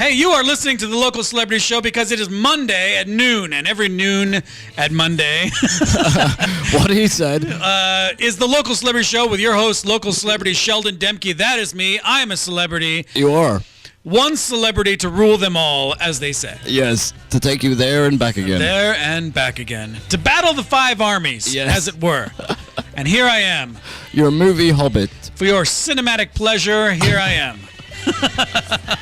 Hey, you are listening to the Local Celebrity Show because it is Monday at noon, and every noon at Monday what he said is the Local Celebrity Show with your host, Local Celebrity Sheldon Demke. That is me. I am a celebrity. You are. One celebrity to rule them all, as they say. Yes, to take you there and back again. There and back again. To battle the five armies, yes, as it were. And here I am. Your movie hobbit. For your cinematic pleasure, here I am.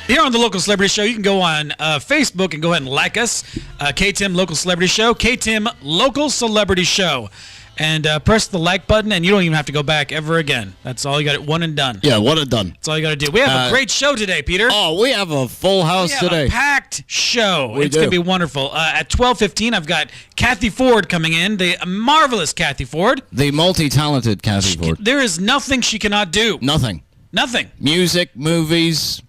Here on the Local Celebrity Show, you can go on Facebook and go ahead and like us. KTIM Local Celebrity Show. KTIM Local Celebrity Show. And press the like button, and you don't even have to go back ever again. That's all you got. One and done. Yeah, one and done. That's all you got to do. We have a great show today, Peter. Oh, we have a full house today. A packed show. It's going to be wonderful. At 12:15, I've got Cathy Ford coming in, the marvelous Cathy Ford. The multi-talented Cathy Ford. There is nothing she cannot do. Nothing. Nothing. Music, movies.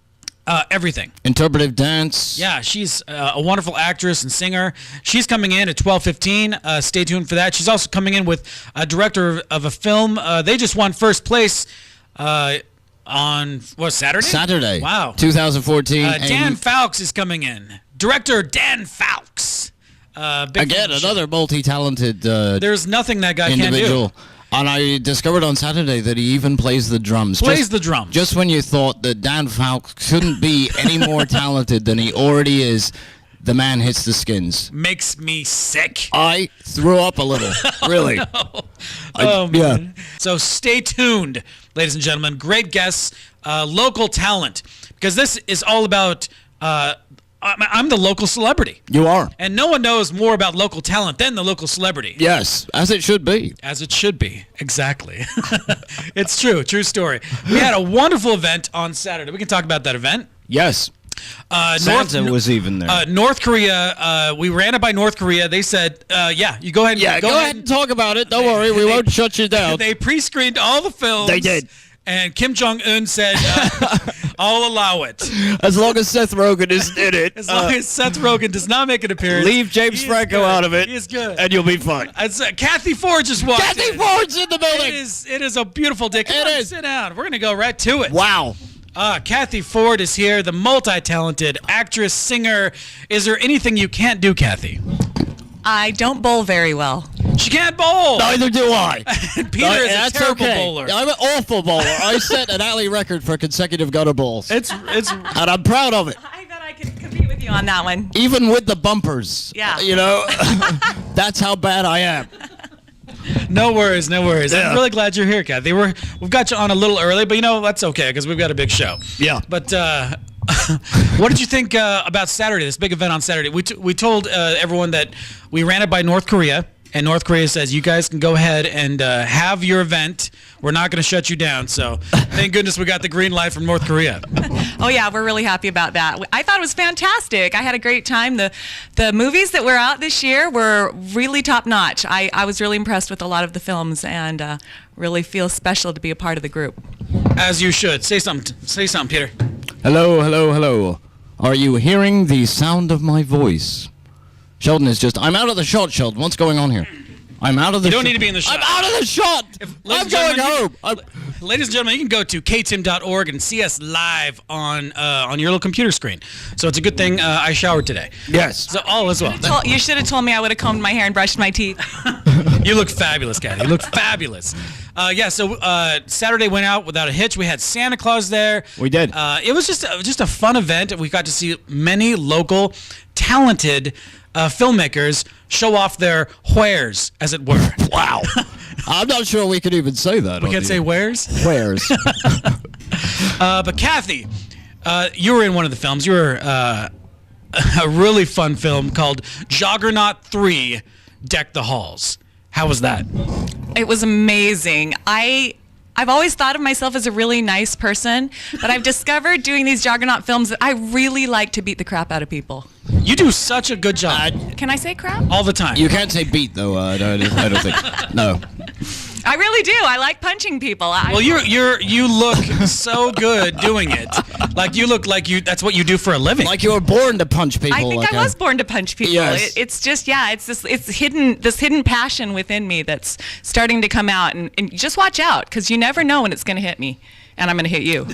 Everything. Interpretive dance. Yeah, she's a wonderful actress and singer. She's coming in at 12:15. Stay tuned for that. She's also coming in with a director of a film. They just won first place on, Saturday? Saturday. Wow. 2014. Dan Fowlks is coming in. Director Dan Fowlks. Again, another multi-talented There's nothing that guy individual. can't do. And I discovered on Saturday that he even plays the drums. The drums. Just when you thought that Dan Fowlks couldn't be any more talented than he already is, the man hits the skins. Makes me sick. I threw up a little, really. Man. Yeah. So stay tuned, ladies and gentlemen. Great guests, local talent, because this is all about... I'm the local celebrity. You are. And no one knows more about local talent than the local celebrity. Yes, as it should be. As it should be. Exactly. It's true. True story. We had a wonderful event on Saturday. We can talk about that event. Yes. Santa was even there. North Korea, we ran it by North Korea. They said, you go ahead and go ahead and talk about it. Don't worry, we won't shut you down. They pre-screened all the films. They did. And Kim Jong-un said, I'll allow it. As long as Seth Rogen isn't in it. As long as Seth Rogen does not make an appearance. Leave James Franco out of it. He is good. And you'll be fine. Cathy Ford just walked in. Cathy Ford's in the building. It is a beautiful day. Come on, sit down. We're going to go right to it. Wow. Cathy Ford is here, the multi-talented actress, singer. Is there anything you can't do, Cathy? I don't bowl very well. She can't bowl. Neither do I. Peter is a terrible bowler. I'm an awful bowler. I set an alley record for consecutive gutter balls. And I'm proud of it. I bet I can compete with you on that one. Even with the bumpers. Yeah. You know, that's how bad I am. No worries, no worries. Yeah. I'm really glad you're here, Cathy. We've got you on a little early, but that's okay because we've got a big show. Yeah. But what did you think about Saturday, this big event on Saturday? We told everyone that we ran it by North Korea, and North Korea says, you guys can go ahead and have your event. We're not going to shut you down. So thank goodness we got the green light from North Korea. Oh, yeah, we're really happy about that. I thought it was fantastic. I had a great time. The movies that were out this year were really top-notch. I was really impressed with a lot of the films and really feel special to be a part of the group. As you should. Say something, Peter. Hello, hello, hello. Are you hearing the sound of my voice? Sheldon is I'm out of the shot, Sheldon. What's going on here? I'm out of the shot. You don't need to be in the shot. I'm out of the shot. I'm going home. Ladies and gentlemen, you can go to ktim.org and see us live on your little computer screen. So it's a good thing I showered today. Yes. So all is well. You should have told me. I would have combed my hair and brushed my teeth. You look fabulous, Cathy. You look fabulous. So Saturday went out without a hitch. We had Santa Claus there. We did. It was just a fun event. We got to see many local, talented filmmakers show off their wares, as it were. Wow. I'm not sure we could even say that. We can't say wares? Wares. But Cathy, you were in one of the films. You were a really fun film called Joggernaut 3, Deck the Halls. How was that? It was amazing. I've always thought of myself as a really nice person, but I've discovered doing these Joggernaut films that I really like to beat the crap out of people. You do such a good job. Can I say crap? All the time. You can't say beat, though. I don't think. No. I really do. I like punching people. Well, you look so good doing it. Like you look like that's what you do for a living. Like you were born to punch people. I think I was born to punch people. Yes. It's just it's hidden passion within me that's starting to come out, and just watch out because you never know when it's going to hit me. and I'm going to hit you.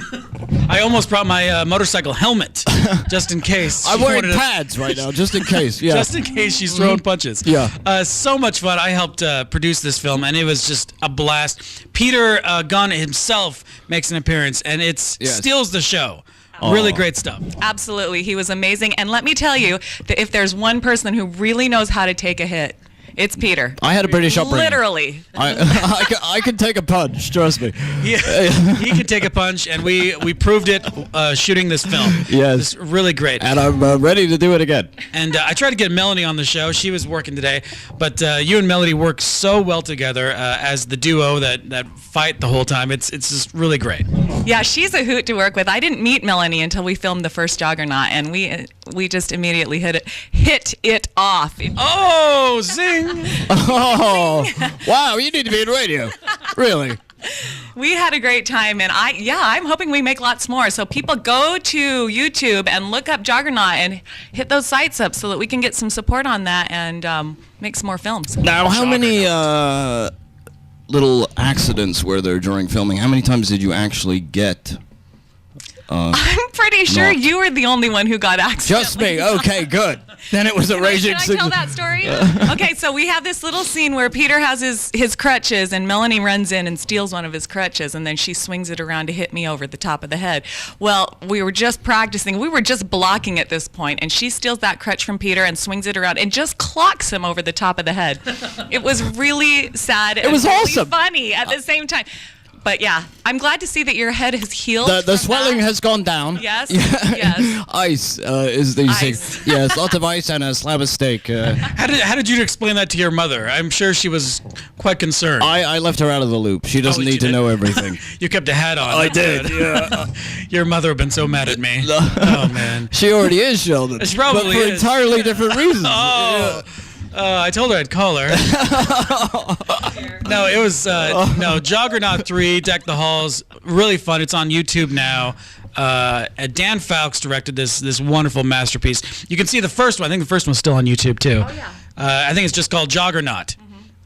I almost brought my motorcycle helmet just in case. I'm she wearing wanted to- pads right now, just in case. Yeah. Just in case she's throwing punches. Yeah. So much fun. I helped produce this film, and it was just a blast. Peter Gunn himself makes an appearance, and it steals the show. Really great stuff. Absolutely. He was amazing. And let me tell you that if there's one person who really knows how to take a hit, it's Peter. I had a British upbringing. Literally. I can take a punch, trust me. Yeah, he can take a punch, and we proved it shooting this film. Yes. It's really great. And I'm ready to do it again. And I tried to get Melanie on the show. She was working today, but you and Melanie work so well together as the duo that fight the whole time. It's just really great. Yeah, she's a hoot to work with. I didn't meet Melanie until we filmed the first Joggernaut, and we just immediately hit it off. Oh, zing! Oh, wow, you need to be in radio. Really? We had a great time, and I'm hoping we make lots more. So people go to YouTube and look up Joggernaut and hit those sites up so that we can get some support on that and make some more films. Now, how many little accidents were there during filming? How many times did you actually get? I'm pretty sure Not. you were the only one who got accidentally. Just me. Okay, good. Then it was a raging Can I tell that story? Okay, so we have this little scene where Peter has his crutches, and Melanie runs in and steals one of his crutches, and then she swings it around to hit me over the top of the head. Well, we were just practicing. We were just blocking at this point, and she steals that crutch from Peter and swings it around and just clocks him over the top of the head. It was really sad. It was really awesome. funny at the same time. But yeah, I'm glad to see that your head has healed. The from swelling that. has gone down. Yes, Yeah. yes. Ice is the Ice. thing. Yes, lots of ice and a slab of steak. How did you explain that to your mother? I'm sure she was quite concerned. I left her out of the loop. She doesn't you need to did? know everything. You kept a hat on. I That's did, good. yeah. Your mother would have been so mad at me. Oh man. She already is, Sheldon. She probably but for is. entirely different reasons. Oh. I told her I'd call her. No, it was Joggernaut 3, Deck the Halls. Really fun. It's on YouTube now. Dan Fowlks directed this wonderful masterpiece. You can see the first one. I think the first one's still on YouTube too. Oh yeah. I think it's just called Joggernaut.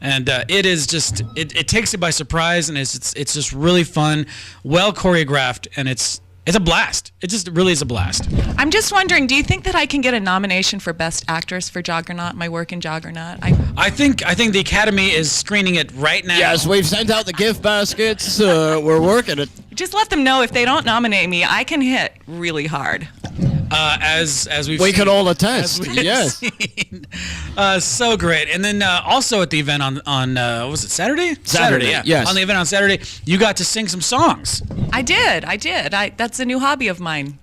And it is just it takes you by surprise, and it's just really fun, well choreographed, and it's a blast. It just really is a blast. I'm just wondering, do you think that I can get a nomination for Best Actress for Joggernaut, my work in Joggernaut? I think the Academy is screening it right now. Yes, we've sent out the gift baskets. We're working it. Just let them know if they don't nominate me, I can hit really hard. As we've We seen, can all attest. as we've Yes. seen. So great. And then also at the event on was it Saturday? Saturday, yeah. yes. On the event on Saturday, you got to sing some songs. I did. That's a new hobby of mine.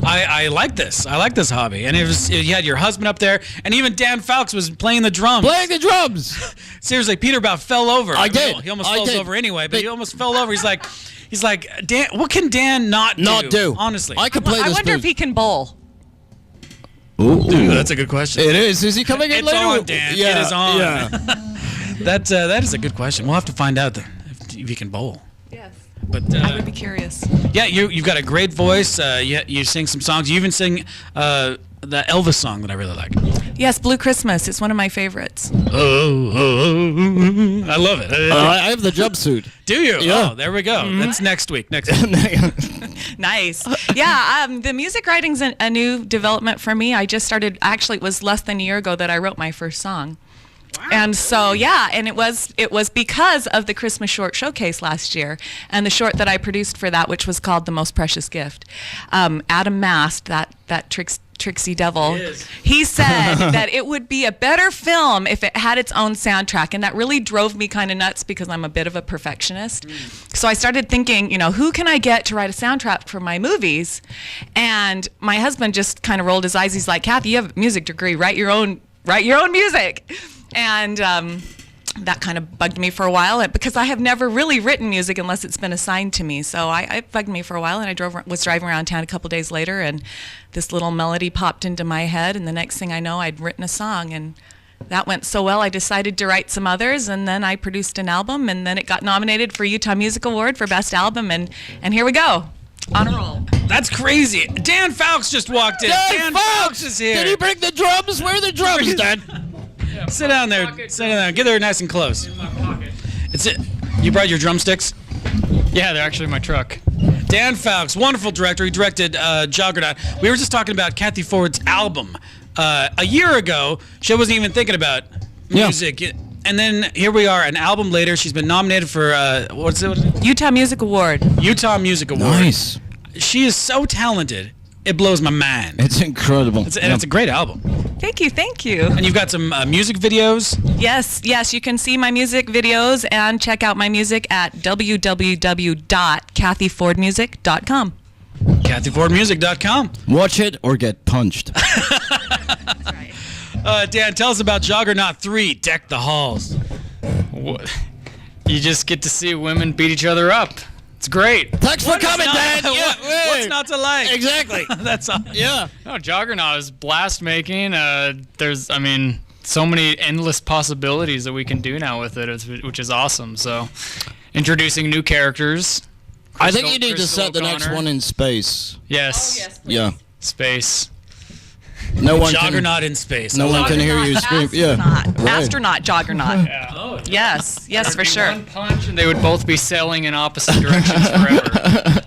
I like this. I like this hobby. And you had your husband up there, and even Dan Fowlks was playing the drums. Playing the drums. Seriously, Peter about fell over. I did. He almost I falls did. over anyway, but he almost fell over. He's like, Dan, what can Dan not do? Honestly. I could play I this. wonder if he can bowl. Ooh, That's a good question. It is. Is he coming in It's later? on, Dan. Yeah, It is on. Yeah. That is a good question. We'll have to find out if you can bowl. Yes. But I would be curious. yeah, you've got a great voice. You sing some songs. You even sing the Elvis song that I really like. Yes, Blue Christmas. It's one of my favorites. I love it. I have the jumpsuit. Do you? Yeah. Oh, there we go. That's next week. Nice. Yeah, the music writing's a new development for me. I just started, actually, it was less than a year ago that I wrote my first song. Wow. And so, yeah, and it was because of the Christmas short showcase last year and the short that I produced for that, which was called The Most Precious Gift. Adam Mast, that Trixie Devil, he said that it would be a better film if it had its own soundtrack, and that really drove me kind of nuts because I'm a bit of a perfectionist. So I started thinking, who can I get to write a soundtrack for my movies? And my husband just kind of rolled his eyes. He's like, Cathy, you have a music degree, write your own music. And that kind of bugged me for a while because I have never really written music unless it's been assigned to me. So it bugged me for a while, and I was driving around town a couple days later, and this little melody popped into my head, and the next thing I know, I'd written a song, and that went so well, I decided to write some others, and then I produced an album, and then it got nominated for Utah Music Award for Best Album, and here we go. On a roll. That's crazy. Dan Fowlks just walked in. Dan Fowlks is here. Did he bring the drums? Where are the drums, Dad? Sit down there. Sit down. Get there nice and close. In my pocket. It's it. You brought your drumsticks? Yeah, they're actually my truck. Dan Fowlks, wonderful director. He directed Joggernaut. We were just talking about Cathy Ford's album. A year ago, she wasn't even thinking about music. And then here we are, an album later. She's been nominated for, what is it? Utah Music Award. Utah Music Award. Nice. She is so talented. It blows my mind. It's incredible. It's a great album. Thank you, thank you. And you've got some music videos. Yes, you can see my music videos and check out my music at www.cathyfordmusic.com. CathyFordMusic.com. Watch it or get punched. Dan, tell us about Joggernaut 3, Deck the Halls. What? You just get to see women beat each other up. It's great. Thanks for coming, Dan. What's not to like? Exactly. That's all. Yeah. No, Joggernaut is blast making. There's so many endless possibilities that we can do now with it, which is awesome. So, introducing new characters. I think you need to Crystal set the next O'Connor. one in space. Yes. Yeah. Space. No one Joggernaut in space. No one can hear you scream. Yeah. Astronaut. Right. Astronaut Joggernaut. Yeah. Yes, There'd for be sure. One punch, and they would both be sailing in opposite directions forever.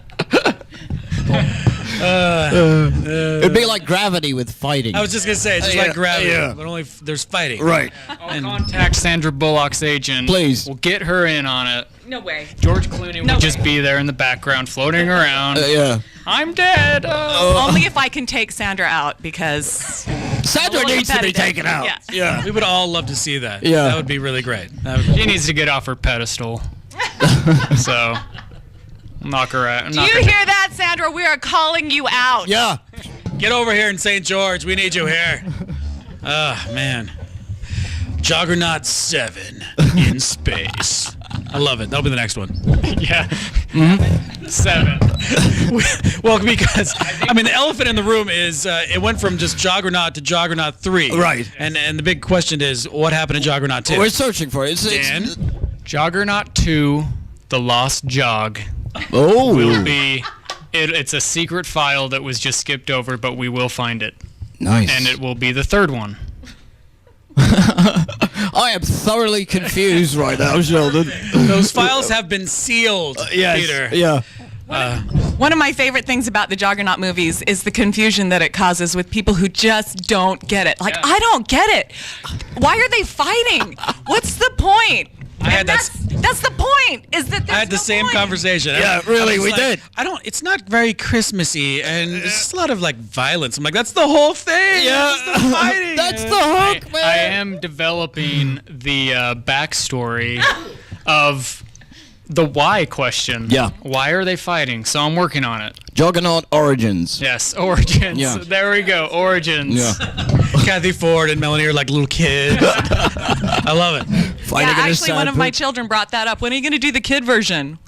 It'd be like Gravity with fighting. I was just going to say, it's just like Gravity, but only there's fighting. Right. I'll contact Sandra Bullock's agent. Please. We'll get her in on it. No way. George Clooney No would just way. be there in the background, floating around. Yeah. I'm dead. Only if I can take Sandra out because Sandra little needs to be competitive. taken out. Yeah. Yeah. We would all love to see that. Yeah. That would be really great. She needs to get off her pedestal. So, knock her out. Do you hear that, Sandra? We are calling you out. Yeah. Get over here in St. George. We need you here. Man. Joggernaut 7 in space. I love it. That'll be the next one. Yeah. 7. Well, because, the elephant in the room is it went from just Joggernaut to Joggernaut 3. Right. And the big question is, what happened to Joggernaut 2? We're searching for it. Dan? Joggernaut 2, The Lost Jog. Oh. Will be. It's a secret file that was just skipped over, but we will find it. Nice. And it will be the third one. I am thoroughly confused right now, Sheldon. Those files have been sealed, Peter. Yeah. One of my favorite things about the Joggernaut movies is the confusion that it causes with people who just don't get it. Like, Yeah. I don't get it. Why are they fighting? What's the point? I had And that's the point. Is that I had the there's no same point. conversation. Yeah, I really, was we like, did. It's not very Christmassy, and there's just a lot of violence. I'm like, that's the whole thing. Yeah. That's the fighting. That's the hook, man. I am developing the backstory of the why question. Yeah. Why are they fighting? So I'm working on it. Juggernaut Origins. Yes, origins. Yeah. There we go. Origins. Yeah. Cathy Ford and Melanie are like little kids. I love it. Fighting Yeah, in a actually, one of my sandpit. children brought that up. When are you going to do the kid version?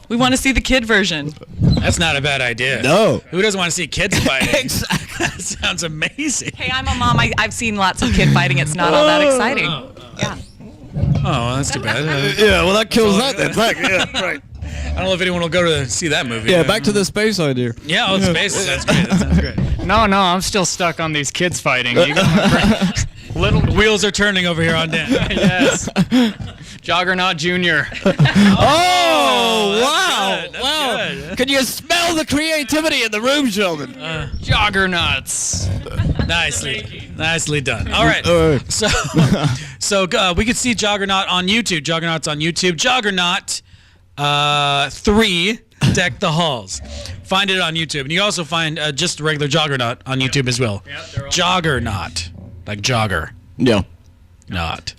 We want to see the kid version. That's not a bad idea. No. Who doesn't want to see kids fighting? Exactly. That sounds amazing. Hey, I'm a mom. I've seen lots of kid fighting. It's not all that exciting. Yeah. Oh, well, that's too bad. Yeah, well, that kills that then. Yeah, right. I don't know if anyone will go to see that movie. Yeah, back to the space idea. Yeah, oh, space. That's great. That sounds great. No, I'm still stuck on these kids fighting. You got little Wheels are turning over here on Dan. yes. Joggernaut Jr. Oh, wow. good. That's Wow. good. Can you smell the creativity in the room, Sheldon? Joggernauts. Nicely done. All right. So we could see Joggernaut on YouTube. Joggernaut's on YouTube. Joggernaut 3, Deck the Halls. Find it on YouTube. And you also find just regular Joggernaut on YouTube as well. Yep, they're all- Joggernaut. Like jogger. Yeah. Not.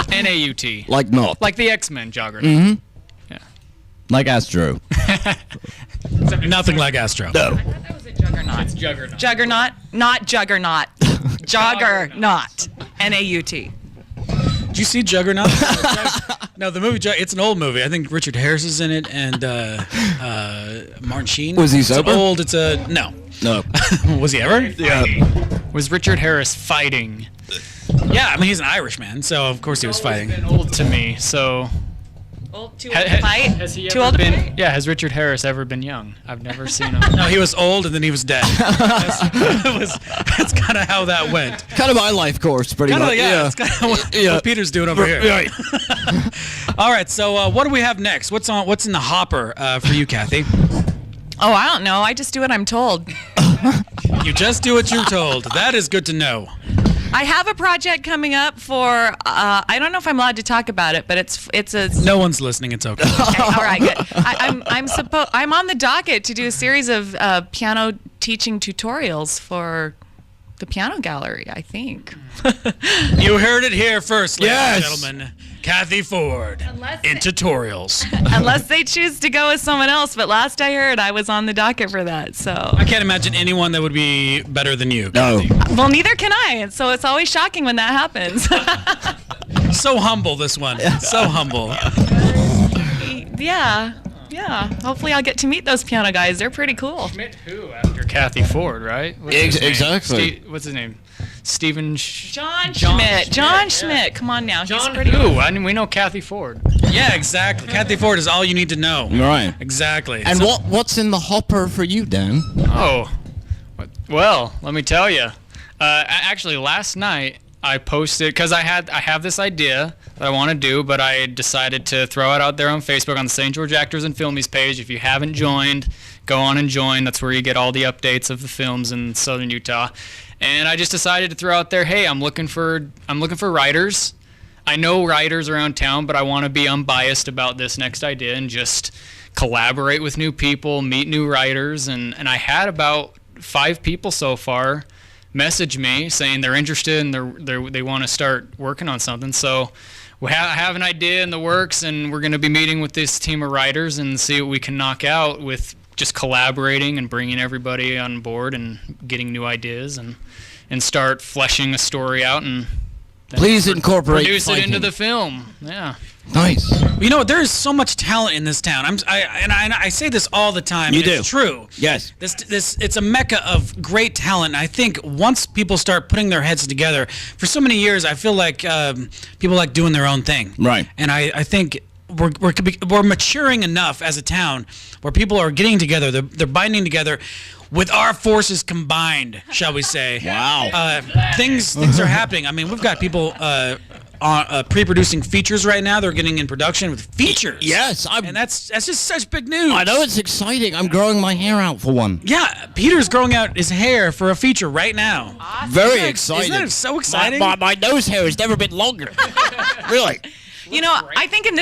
NAUT. Like not. Like the X-Men Joggernaut. Like Astro. Nothing like Astro. No. That was a Juggernaut. It's Juggernaut. Juggernaut, not Juggernaut. Joggernaut. N-A-U-T. Did you see Juggernaut? No, the movie. It's an old movie. I think Richard Harris is in it, and Martin Sheen. Was he sober? It's old. It's a no. No. Was he ever? Yeah. Was Richard Harris fighting? Yeah, he's an Irishman, so of course he was fighting. Been old to me, so Too old to fight? Has he Too ever old to been? fight? Yeah, has Richard Harris ever been young? I've never seen him. No, he was old and then he was dead. That's kind of how that went. Kind of my life course, pretty Kind of, much. yeah. That's kind of what Peter's doing over here. Right. All right, so what do we have next? What's in the hopper for you, Cathy? Oh, I don't know. I just do what I'm told. You just do what you're told. That is good to know. I have a project coming up for. I don't know if I'm allowed to talk about it, but it's a. No one's listening. It's okay. Okay, all right, good. I'm on the docket to do a series of piano teaching tutorials for the piano gallery, I think. You heard it here first, ladies and Yes. gentlemen. Cathy Ford Unless in tutorials. Unless they choose to go with someone else, but last I heard, I was on the docket for that. So. I can't imagine anyone that would be better than you, No. Cathy. Well, neither can I, so it's always shocking when that happens. So humble, this one. So humble. Yeah. Hopefully, I'll get to meet those piano guys. They're pretty cool. Schmidt who after Cathy Ford, right? What's his name? Exactly. What's his name? Stephen John John Schmidt. John Schmidt, Schmidt. Come on now. He's John pretty who? I mean, we know Cathy Ford. Yeah, exactly. Cathy Ford is all you need to know. Right. Exactly. And So- what's in the hopper for you, Dan? Oh, well, let me tell you. Actually, last night I posted because I have this idea that I want to do, but I decided to throw it out there on Facebook on the St. George Actors and Filmies page. If you haven't joined, go on and join. That's where you get all the updates of the films in Southern Utah. And I just decided to throw out there, hey, I'm looking for writers. I know writers around town, but I want to be unbiased about this next idea and just collaborate with new people, meet new writers, and I had about 5 people so far message me saying they're interested and they want to start working on something. So I have an idea in the works, and we're going to be meeting with this team of writers and see what we can knock out with just collaborating and bringing everybody on board and getting new ideas and start fleshing a story out and then Please incorporate produce it into fighting. the film. Yeah. Nice. You know, there is so much talent in this town. I say this all the time. You and do. It's true. Yes. It's a mecca of great talent. I think once people start putting their heads together, for so many years, I feel like people like doing their own thing. Right. And I think we're maturing enough as a town where people are getting together. They're binding together. With our forces combined, shall we say? Wow. Things are happening. I mean, we've got people pre-producing features right now. They're getting in production with features. Yes. And that's just such big news. I know it's exciting. I'm growing my hair out for one. Yeah, Peter's growing out his hair for a feature right now. Very Isn't exciting. that so exciting? My nose hair has never been longer. Really. You know, I think in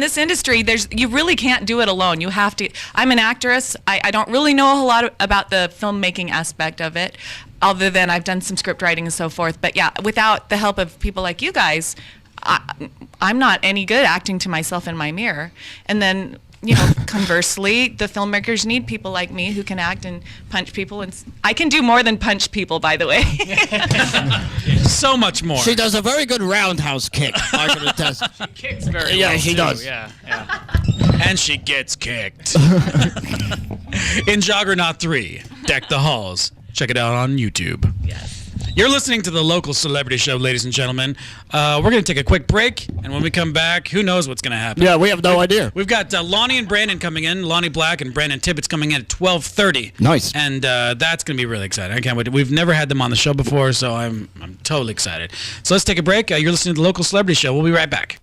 this industry, you really can't do it alone. You have to. I'm an actress. I don't really know a whole lot about the filmmaking aspect of it, other than I've done some script writing and so forth. But yeah, without the help of people like you guys, I'm not any good acting to myself in my mirror. And then, you know, conversely, the filmmakers need people like me who can act and punch people. And I can do more than punch people, by the way. So much more. She does a very good roundhouse kick. I can attest. She kicks very Yeah, well, she too. does. Yeah. And she gets kicked. In Joggernaut 3, Deck the Halls. Check it out on YouTube. Yes. You're listening to the Local Celebrity Show, ladies and gentlemen. We're going to take a quick break, and when we come back, who knows what's going to happen. Yeah, we have no idea. We've got Lonnie and Brandon coming in. Lonnie Black and Brandon Tippett's coming in at 12:30. Nice. And that's going to be really exciting. I can't wait. We've never had them on the show before, so I'm totally excited. So let's take a break. You're listening to the Local Celebrity Show. We'll be right back.